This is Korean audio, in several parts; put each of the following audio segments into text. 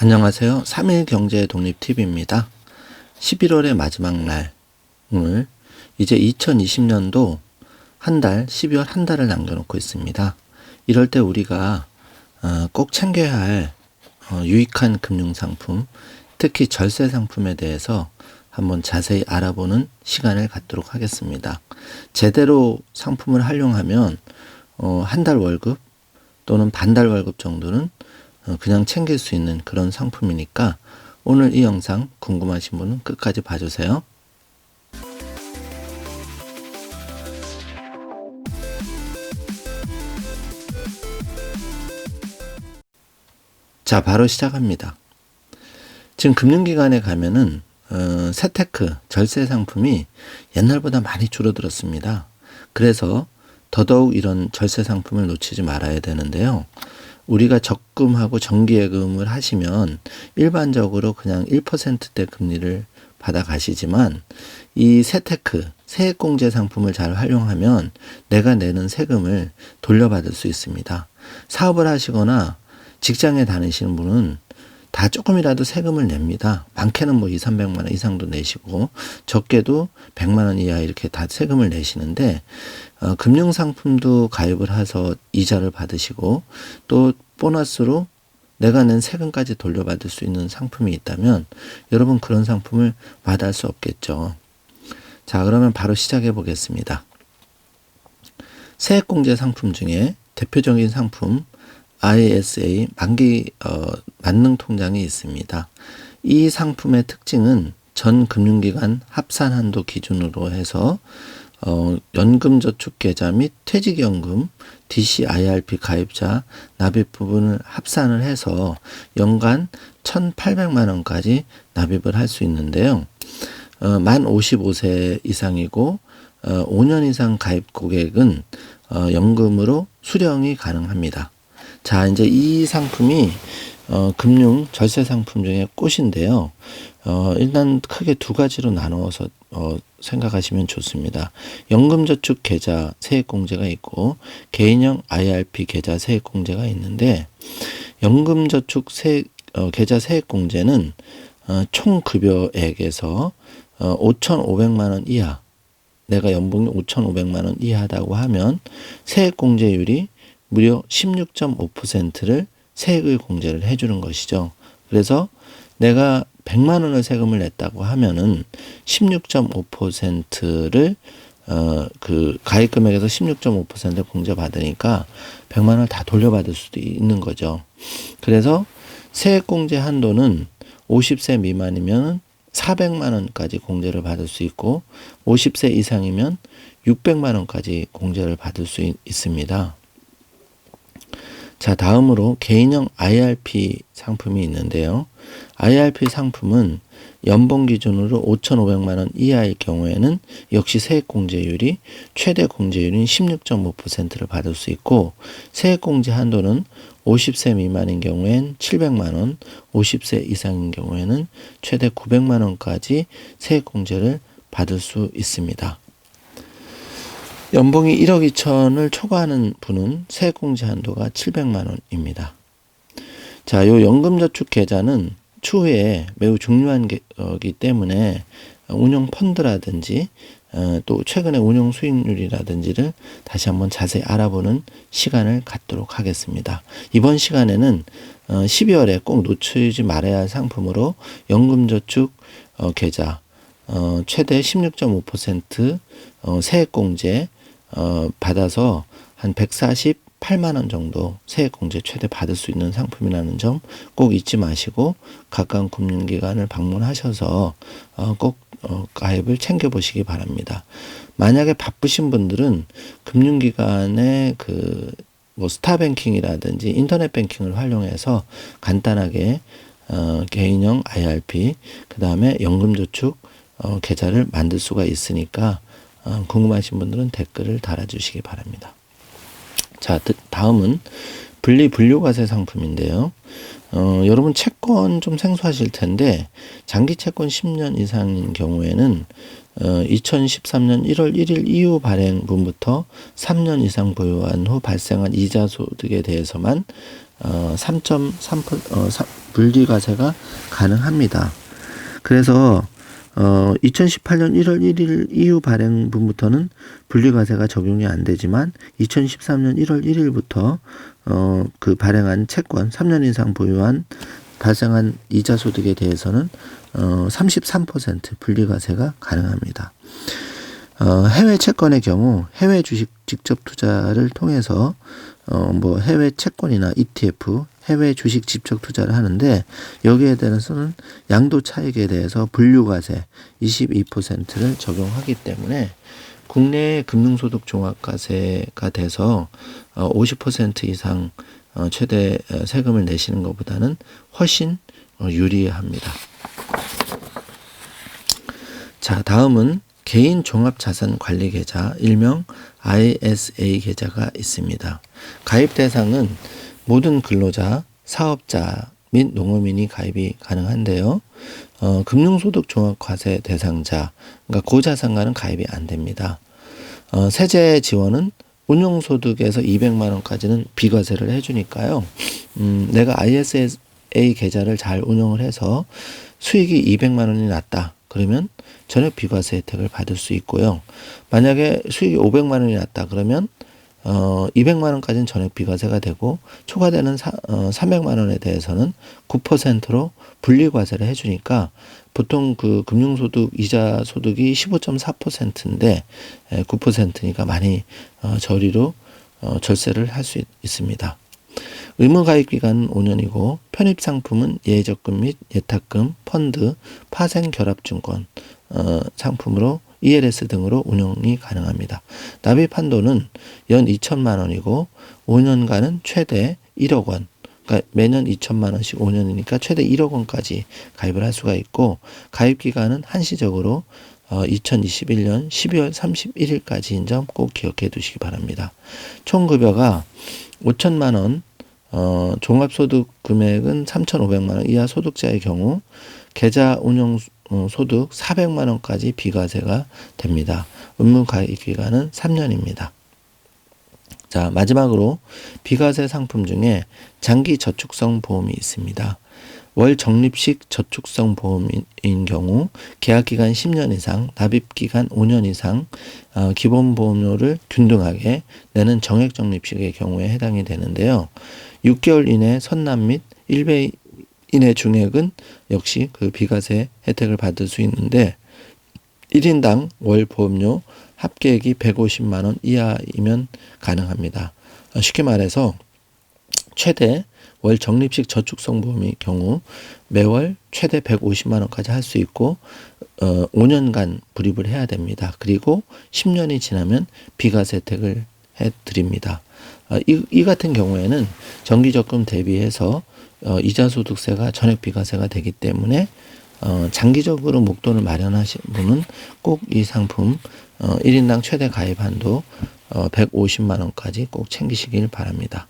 안녕하세요. 3일 경제 독립 TV입니다. 11월의 마지막 날, 오늘 이제 2020년도 한 달, 12월 한 달을 남겨놓고 있습니다. 이럴 때 우리가 꼭 챙겨야 할 유익한 금융상품, 특히 절세 상품에 대해서 한번 자세히 알아보는 시간을 갖도록 하겠습니다. 제대로 상품을 활용하면 한 달 월급 또는 반달 월급 정도는 그냥 챙길 수 있는 그런 상품이니까 오늘 이 영상 궁금하신 분은 끝까지 봐주세요. 자, 바로 시작합니다. 지금 금융기관에 가면은 세테크, 절세 상품이 옛날보다 많이 줄어들었습니다. 그래서 더더욱 이런 절세 상품을 놓치지 말아야 되는데요. 우리가 적금하고 정기예금을 하시면 일반적으로 그냥 1%대 금리를 받아 가시지만 이 세테크, 세액공제 상품을 잘 활용하면 내가 내는 세금을 돌려받을 수 있습니다. 사업을 하시거나 직장에 다니시는 분은 다 조금이라도 세금을 냅니다. 많게는 뭐 200~300만 원 이상도 내시고 적게도 100만 원 이하 이렇게 다 세금을 내시는데 금융상품도 가입을 해서 이자를 받으시고 또 보너스로 내가 낸 세금까지 돌려받을 수 있는 상품이 있다면 여러분 그런 상품을 마다할 수 없겠죠. 자, 그러면 바로 시작해 보겠습니다. 세액공제 상품 중에 대표적인 상품 ISA 만기 만능통장이 있습니다. 이 상품의 특징은 전 금융기관 합산 한도 기준으로 해서 연금저축계좌 및 퇴직연금, DC, IRP 가입자 납입 부분을 합산을 해서 연간 1,800만 원까지 납입을 할 수 있는데요. 만 55세 이상이고 5년 이상 가입 고객은 연금으로 수령이 가능합니다. 자, 이제 이 상품이 금융 절세 상품 중에 꽃인데요. 일단 크게 두 가지로 나누어서 생각하시면 좋습니다. 연금저축 계좌 세액공제가 있고 개인형 IRP 계좌 세액공제가 있는데 연금저축 계좌 세액공제는 총 급여액에서 5,500만 원 이하, 내가 연봉이 5,500만 원 이하다고 하면 세액공제율이 무려 16.5%를 세액을 공제를 해주는 것이죠. 그래서 내가 100만 원을 세금을 냈다고 하면은 16.5%를 그 가입 금액에서 16.5% 공제 받으니까 100만 원을 다 돌려받을 수도 있는 거죠. 그래서 세액 공제 한도는 50세 미만이면 400만 원까지 공제를 받을 수 있고 50세 이상이면 600만 원까지 공제를 받을 수 있습니다. 자, 다음으로 개인형 IRP 상품이 있는데요. IRP 상품은 연봉 기준으로 5,500만 원 이하일 경우에는 역시 세액공제율이 최대 공제율인 16.5%를 받을 수 있고 세액공제 한도는 50세 미만인 경우엔 700만 원, 50세 이상인 경우에는 최대 900만 원까지 세액공제를 받을 수 있습니다. 연봉이 1억 2천을 초과하는 분은 세액공제 한도가 700만 원입니다. 자, 요 연금저축 계좌는 추후에 매우 중요한 거기 때문에 운용 펀드라든지 또 최근의 운용 수익률이라든지를 다시 한번 자세히 알아보는 시간을 갖도록 하겠습니다. 이번 시간에는 12월에 꼭 놓치지 말아야 할 상품으로 연금저축 계좌 최대 16.5% 세액공제 받아서 한 148만 원 정도 세액공제 최대 받을 수 있는 상품이라는 점 꼭 잊지 마시고 가까운 금융기관을 방문하셔서 꼭 가입을 챙겨보시기 바랍니다. 만약에 바쁘신 분들은 금융기관의 뭐 스타뱅킹이라든지 인터넷 뱅킹을 활용해서 간단하게 개인형 IRP 그 다음에 연금저축 계좌를 만들 수가 있으니까 궁금하신 분들은 댓글을 달아주시기 바랍니다. 자, 다음은 분리불류과세 상품인데요. 여러분 채권 좀 생소하실 텐데 장기 채권 10년 이상인 경우에는 2013년 1월 1일 이후 발행분부터 3년 이상 보유한 후 발생한 이자 소득에 대해서만 3.3% 분리과세가 가능합니다. 그래서 2018년 1월 1일 이후 발행분부터는 분리과세가 적용이 안 되지만 2013년 1월 1일부터 그 발행한 채권 3년 이상 보유한 발생한 이자 소득에 대해서는 33% 분리과세가 가능합니다. 해외 채권의 경우 해외 주식 직접 투자를 통해서 뭐 해외 채권이나 ETF, 해외 주식 직접 투자를 하는데 여기에 대해서는 양도 차익에 대해서 분류과세 22%를 적용하기 때문에 국내 금융소득 종합과세가 돼서 50% 이상 최대 세금을 내시는 것보다는 훨씬 유리합니다. 자, 다음은 개인 종합자산관리계좌, 일명 ISA 계좌가 있습니다. 가입 대상은 모든 근로자, 사업자 및 농업인이 가입이 가능한데요. 금융소득 종합과세 대상자, 그러니까 고자산가는 가입이 안 됩니다. 세제 지원은 운용소득에서 200만 원까지는 비과세를 해주니까요. 내가 ISA 계좌를 잘 운영을 해서 수익이 200만 원이 났다. 그러면 전액 비과세 혜택을 받을 수 있고요. 만약에 수익이 500만 원이 났다. 그러면 200만 원까지는 전액 비과세가 되고 초과되는 300만 원에 대해서는 9%로 분리과세를 해주니까 보통 그 금융소득 이자 소득이 15.4%인데 9%니까 많이 저리로 절세를 할 수 있습니다. 의무가입 기간은 5년이고 편입상품은 예적금 및 예탁금, 펀드, 파생결합증권 상품으로 ELS 등으로 운영이 가능합니다. 납입 한도는 연 2천만 원이고 5년간은 최대 1억 원, 그러니까 매년 2천만 원씩 5년이니까 최대 1억 원까지 가입을 할 수가 있고 가입 기간은 한시적으로 2021년 12월 31일까지인 점 꼭 기억해 두시기 바랍니다. 총 급여가 5천만 원, 종합소득 금액은 3,500만 원 이하 소득자의 경우 계좌 운영 소득 400만 원까지 비과세가 됩니다. 의무 가입 기간은 3년입니다. 자, 마지막으로 비과세 상품 중에 장기 저축성 보험이 있습니다. 월 적립식 저축성 보험인 경우 계약기간 10년 이상, 납입기간 5년 이상 기본보험료를 균등하게 내는 정액 적립식의 경우에 해당이 되는데요. 6개월 이내 선납 및 1배 이내 중액은 역시 그 비과세 혜택을 받을 수 있는데 1인당 월 보험료 합계액이 150만 원 이하이면 가능합니다. 쉽게 말해서 최대 월 적립식 저축성 보험의 경우 매월 최대 150만 원까지 할 수 있고 5년간 불입을 해야 됩니다. 그리고 10년이 지나면 비과세 혜택을 해드립니다. 이 같은 경우에는 정기적금 대비해서 이자소득세가 전액 비과세가 되기 때문에 장기적으로 목돈을 마련하신 분은 꼭 이 상품 1인당 최대 가입 한도 150만 원까지 꼭 챙기시길 바랍니다.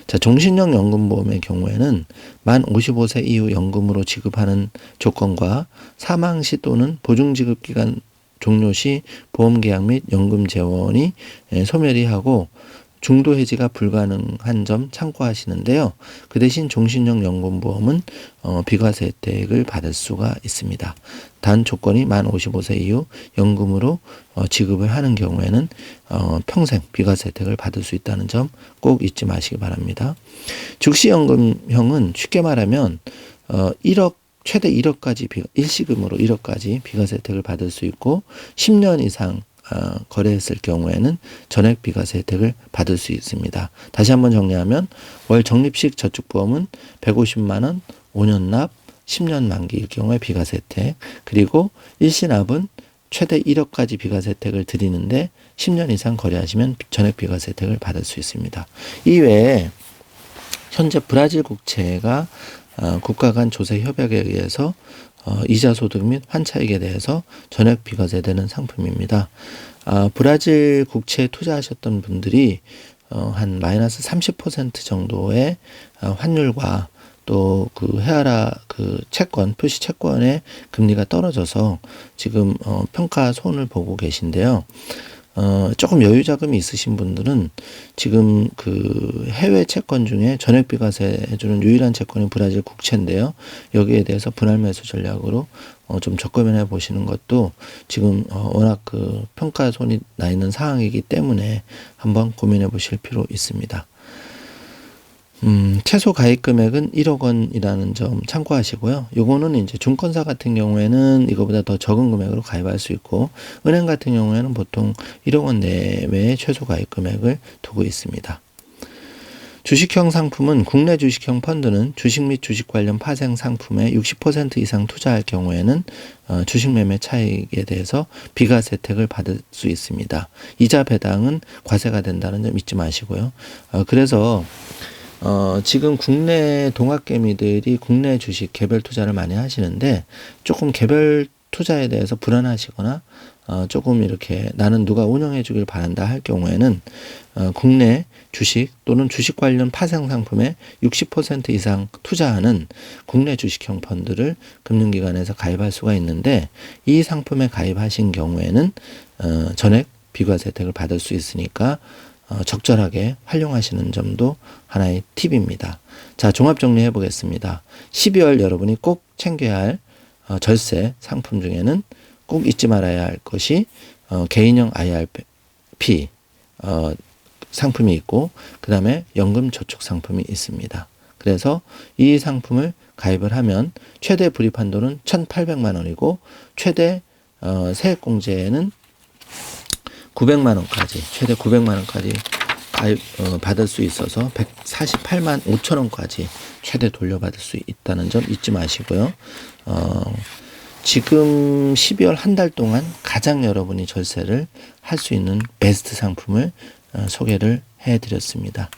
자, 종신형 연금보험의 경우에는 만 55세 이후 연금으로 지급하는 조건과 사망 시 또는 보증지급기간 종료 시 보험계약 및 연금 재원이 소멸이 하고 중도 해지가 불가능한 점 참고하시는데요. 그 대신 종신형 연금보험은 비과세 혜택을 받을 수가 있습니다. 단 조건이 만 55세 이후 연금으로 지급을 하는 경우에는 평생 비과세 혜택을 받을 수 있다는 점 꼭 잊지 마시기 바랍니다. 즉시연금형은 쉽게 말하면 1억 최대 1억까지 일시금으로 1억까지 비과세 혜택을 받을 수 있고 10년 이상 거래했을 경우에는 전액 비과세 혜택을 받을 수 있습니다. 다시 한번 정리하면 월 적립식 저축보험은 150만 원, 5년 납, 10년 만기일 경우에 비과세 혜택, 그리고 일시납은 최대 1억까지 비과세 혜택을 드리는데 10년 이상 거래하시면 전액 비과세 혜택을 받을 수 있습니다. 이외에 현재 브라질 국채가 국가 간 조세 협약에 의해서 이자 소득 및 환차익에 대해서 전액 비과세되는 상품입니다. 브라질 국채에 투자하셨던 분들이 한 마이너스 30% 정도의 환율과 또 그 헤아라 그 채권 표시 채권의 금리가 떨어져서 지금 평가 손을 보고 계신데요. 조금 여유 자금이 있으신 분들은 지금 그 해외 채권 중에 전액 비과세 해주는 유일한 채권이 브라질 국채인데요. 여기에 대해서 분할 매수 전략으로 좀 접근해 보시는 것도 지금 워낙 그 평가손이 나 있는 상황이기 때문에 한번 고민해 보실 필요 있습니다. 최소 가입 금액은 1억 원이라는 점 참고하시고요. 요거는 이제 증권사 같은 경우에는 이거보다 더 적은 금액으로 가입할 수 있고, 은행 같은 경우에는 보통 1억 원 내외의 최소 가입 금액을 두고 있습니다. 주식형 상품은 국내 주식형 펀드는 주식 및 주식 관련 파생 상품에 60% 이상 투자할 경우에는 주식 매매 차익에 대해서 비과세 혜택을 받을 수 있습니다. 이자 배당은 과세가 된다는 점 잊지 마시고요. 그래서 지금 국내 동학개미들이 국내 주식 개별 투자를 많이 하시는데, 조금 개별 투자에 대해서 불안하시거나 조금 이렇게 나는 누가 운영해 주길 바란다 할 경우에는 국내 주식 또는 주식 관련 파생 상품에 60% 이상 투자하는 국내 주식형 펀드를 금융기관에서 가입할 수가 있는데, 이 상품에 가입하신 경우에는 전액 비과세 혜택을 받을 수 있으니까 적절하게 활용하시는 점도 하나의 팁입니다. 자, 종합 정리해 보겠습니다. 12월 여러분이 꼭 챙겨야 할 절세 상품 중에는 꼭 잊지 말아야 할 것이 개인형 IRP 상품이 있고, 그 다음에 연금 저축 상품이 있습니다. 그래서 이 상품을 가입을 하면 최대 불입 한도는 1,800만 원이고 최대 세액공제는 900만 원까지, 최대 900만 원까지 가입 받을 수 있어서 148만 5천 원까지 최대 돌려받을 수 있다는 점 잊지 마시고요. 지금 12월 한 달 동안 가장 여러분이 절세를 할 수 있는 베스트 상품을 소개를 해드렸습니다.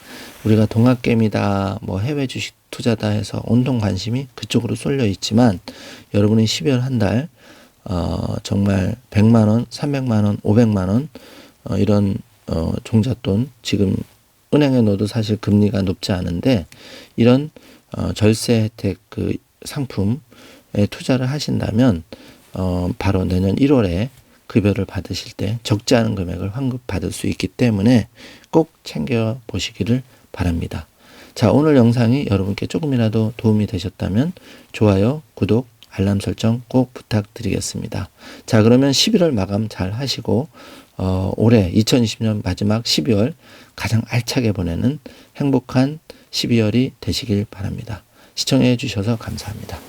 우리가 동학개미다, 뭐 해외 주식 투자다 해서 온통 관심이 그쪽으로 쏠려 있지만, 여러분이 12월 한 달 정말 100만 원, 300만 원, 500만 원 이런 종잣돈, 지금 은행에 넣어도 사실 금리가 높지 않은데 이런 절세 혜택 그 상품에 투자를 하신다면 바로 내년 1월에 급여를 받으실 때 적지 않은 금액을 환급 받을 수 있기 때문에 꼭 챙겨 보시기를 바랍니다. 자, 오늘 영상이 여러분께 조금이라도 도움이 되셨다면 좋아요, 구독, 알람 설정 꼭 부탁드리겠습니다. 자, 그러면 11월 마감 잘 하시고 올해 2020년 마지막 12월 가장 알차게 보내는 행복한 12월이 되시길 바랍니다. 시청해 주셔서 감사합니다.